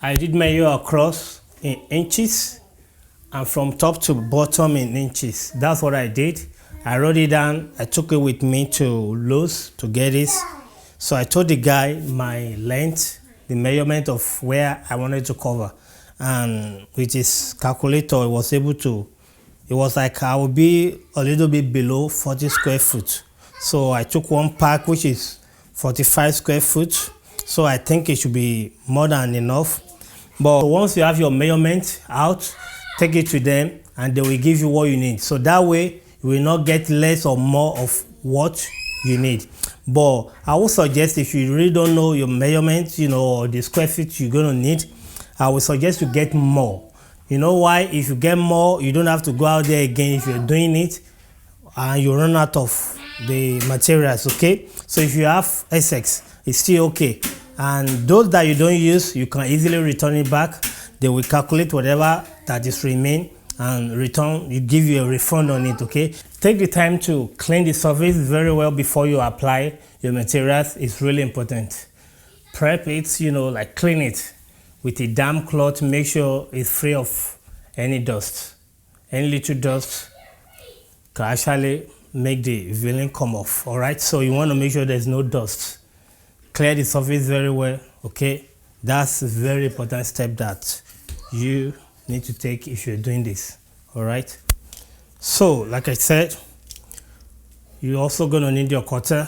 I did measure across in inches and from top to bottom in inches. That's what I did. I wrote it down. I took it with me to Lowe's to get this. So I told the guy my length, the measurement of where I wanted to cover, and with his calculator, it was able to. It was like I would be a little bit below 40 square foot. So I took one pack which is 45 square foot. So I think it should be more than enough. But once you have your measurement out, take it to them and they will give you what you need. So that way you will not get less or more of what you need. But I would suggest if you really don't know your measurements, or the square feet you're going to need, I would suggest you get more. You know why? If you get more, you don't have to go out there again if you're doing it and you run out of the materials, okay? So if you have Essex, it's still okay. And those that you don't use, you can easily return it back. They will calculate whatever that is remain and return, you give you a refund on it, okay? Take the time to clean the surface very well before you apply your materials. It's really important. Prep it, like clean it with a damp cloth. Make sure it's free of any dust. Any little dust can actually make the villain come off, all right? So you want to make sure there's no dust. Clear the surface very well, okay? That's a very important step that you need to take if you're doing this, all right? So, like I said, you're also gonna need your cutter.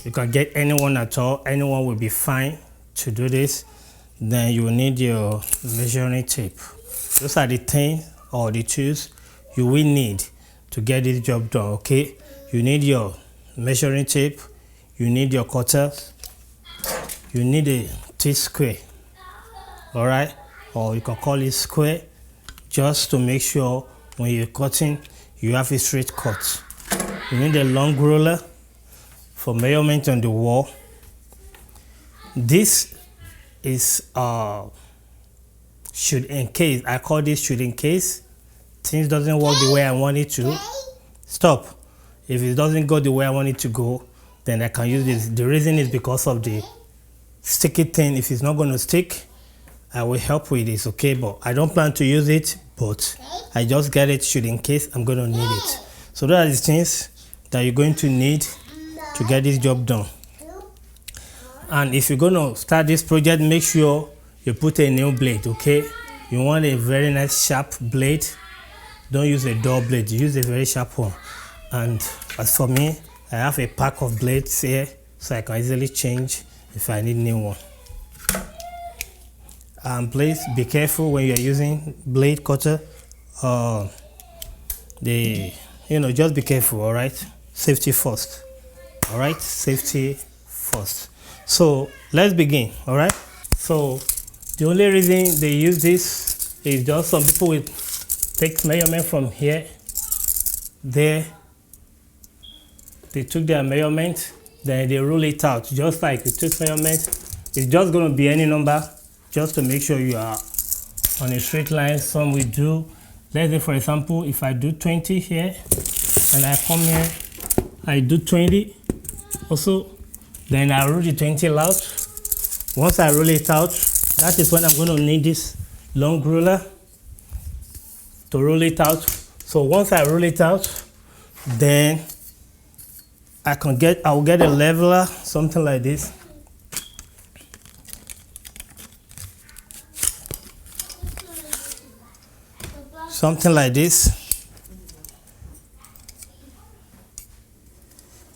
You can get anyone at all. Anyone will be fine to do this. Then you will need your measuring tape. Those are the things or the tools you will need to get this job done, okay? You need your measuring tape. You need your cutter. You need a T-square, all right? Or you can call it square, just to make sure when you're cutting, you have a straight cut. You need a long ruler for measurement on the wall. This is should in case, I call this should in case things doesn't work the way I want it to. Stop. If it doesn't go the way I want it to go, then I can use this. The reason is because of the sticky thing. If it's not going to stick, I will help with this, okay? But I don't plan to use it, but I just get it should in case I'm going to need it. So those are the things that you're going to need to get this job done. And if you're going to start this project, make sure you put a new blade, okay? You want a very nice sharp blade. Don't use a dull blade, use a very sharp one. And as for me, I have a pack of blades here, so I can easily change if I need new one. And please be careful when you're using blade cutter. Just be careful, all right? Safety first, all right? Safety first. So let's begin, all right? So the only reason they use this is just some people will take measurement from here, there. They took their measurement, then they roll it out, just like you took measurement. It's just going to be any number, just to make sure you are on a straight line. Some will do, let's say for example, if I do 20 here, and I come here, I do 20 also, then I roll the 20 out. Once I roll it out, that is when I'm going to need this long ruler to roll it out. So once I roll it out, then I'll get a leveler, something like this. Something like this.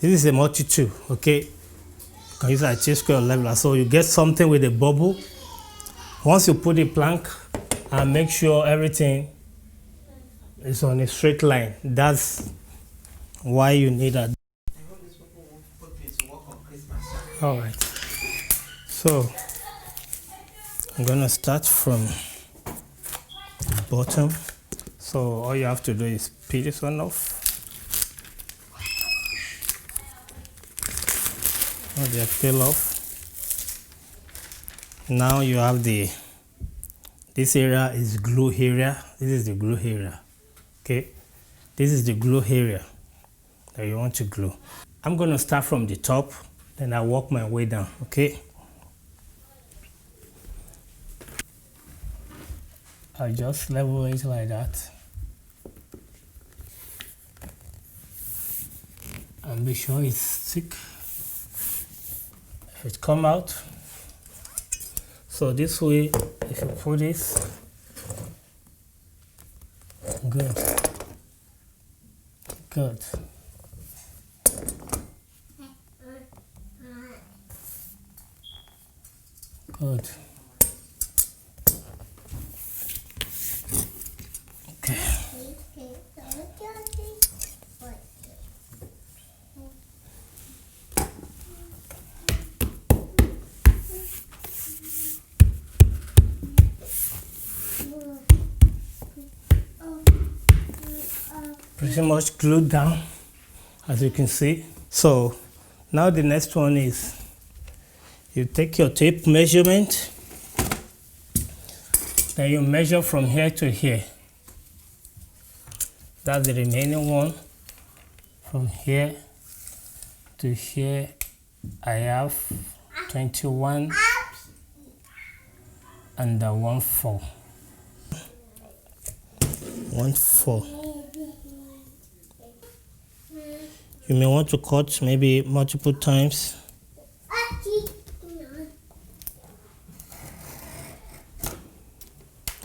This is a multi-tool, okay? You can use a T-square leveler. So you get something with a bubble. Once you put the plank and make sure everything is on a straight line, that's why you need that. All right, so I'm gonna start from the bottom. So all you have to do is peel this one off. All the peel off. Now you have this area is glue area. This is the glue area, okay? This is the glue area that you want to glue. I'm gonna start from the top, then I work my way down, okay? I'll just level it like that and be sure it's thick. If it come out, so this way, if you put this, good, good. Good. Okay. Pretty much glued down, as you can see. So now the next one is you take your tape measurement, then you measure from here to here. That's the remaining one. From here to here, I have 21 and 1/4. 1/4. You may want to cut maybe multiple times.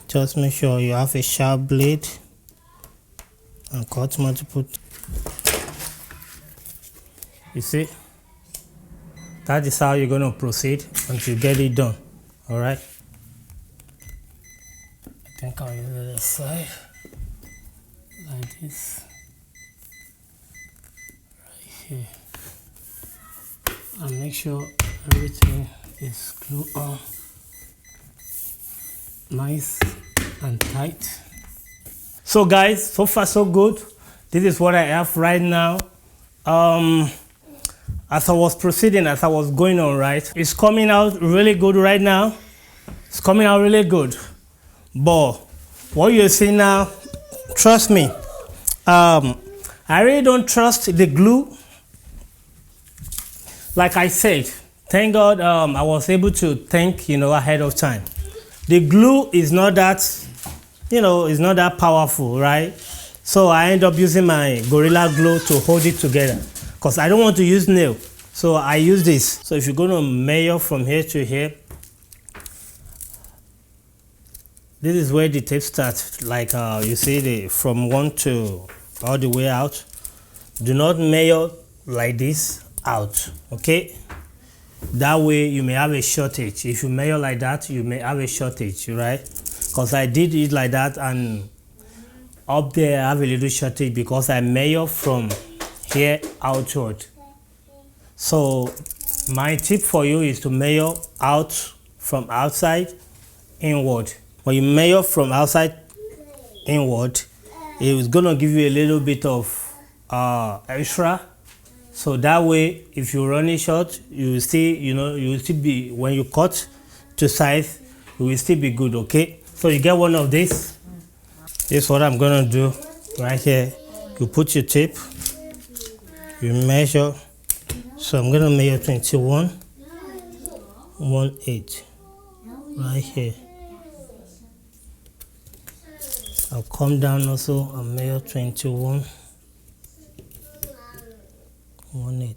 Just make sure you have a sharp blade and cut multiple. You see, that is how you're going to proceed until you get it done. All right. I think I'll use the other side like this. Right here. And make sure everything is glued on. Nice and tight. So guys, so far so good. This is what I have right now. As I was proceeding, as I was going on, right, it's coming out really good right now. It's coming out really good. But what you see now, trust me, I really don't trust the glue. Like I said, thank God I was able to think, ahead of time. The glue is not that, it's not that powerful, right? So I end up using my Gorilla Glue to hold it together because I don't want to use nail. So I use this. So if you're going to measure from here to here, this is where the tape starts. Like you see from 1 to all the way out. Do not measure like this out, okay? That way you may have a shortage. If you measure like that, you may have a shortage, right? Because I did it like that, and up there I have a little shortage because I measure from here outward. So my tip for you is to measure out from outside inward. When you measure from outside inward, it is going to give you a little bit of extra. So that way, if you run it short, you will still, you will still be, when you cut to size, you will still be good, okay? So you get one of these. This is what I'm gonna do right here. You put your tape, you measure. So I'm gonna measure 21, 1/8, right here. I'll come down also and measure 21. 1/8.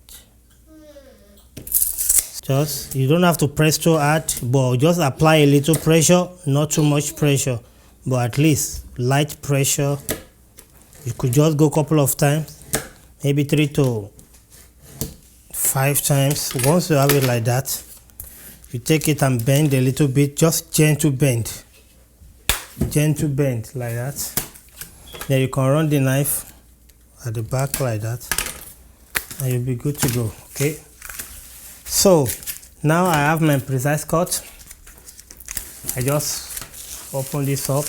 Just, you don't have to press too hard, but just apply a little pressure, not too much pressure, but at least light pressure. You could just go a couple of times, maybe 3 to 5 times. Once you have it like that, you take it and bend a little bit, just gentle bend like that. Then you can run the knife at the back like that, and you'll be good to go, okay? So now I have my precise cut. I just open this up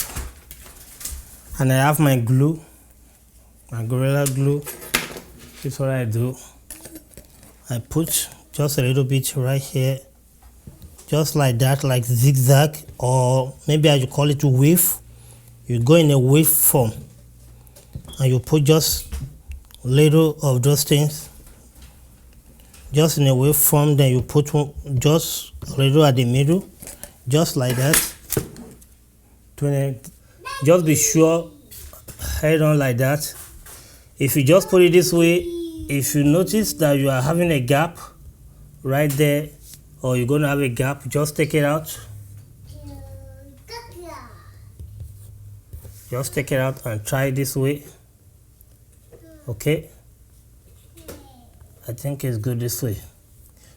and I have my glue, my Gorilla Glue. This is what I do. I put just a little bit right here, just like that, like zigzag, or maybe I should call it wave. You go in a wave form and you put just little of those things just in a wave form, then you put one just a little at the middle, just like that, doing it. Just be sure, head on like that. If you just put it this way, if you notice that you are having a gap right there, or you're going to have a gap, just take it out. Just take it out and try it this way. Okay, I think it's good this way.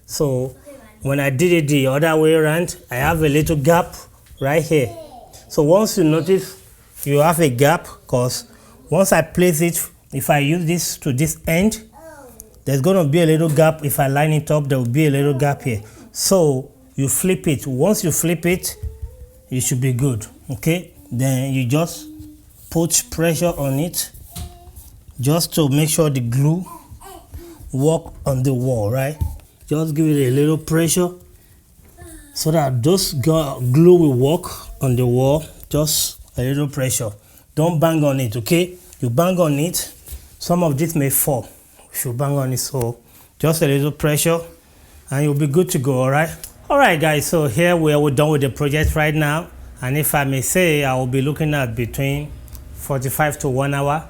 So when I did it the other way around, I have a little gap right here. So once you notice you have a gap, because once I place it, if I use this to this end, there's going to be a little gap. If I line it up, there will be a little gap here. So you flip it. Once you flip it, it should be good. Okay, then you just put pressure on it just to make sure the glue work on the wall, right? Just give it a little pressure so that those glue will work on the wall. Just a little pressure. Don't bang on it, okay? You bang on it, some of this may fall if you bang on it. So just a little pressure and you'll be good to go. All right guys, so here we're done with the project right now, and if I may say, I will be looking at between 45 to 1 hour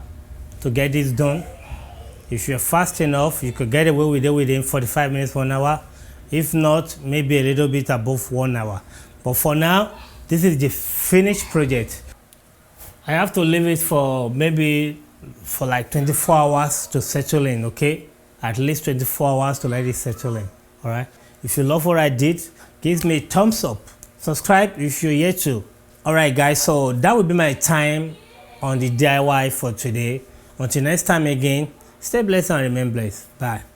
to get this done. If you're fast enough, you could get away with it within 45 minutes, 1 hour. If not, maybe a little bit above 1 hour. But for now, this is the finished project. I have to leave it for maybe for like 24 hours to settle in, okay? At least 24 hours to let it settle in, all right? If you love what I did, give me a thumbs up. Subscribe if you're yet to. All right, guys, so that will be my time on the DIY for today. Until next time again, stay blessed and remain blessed. Bye.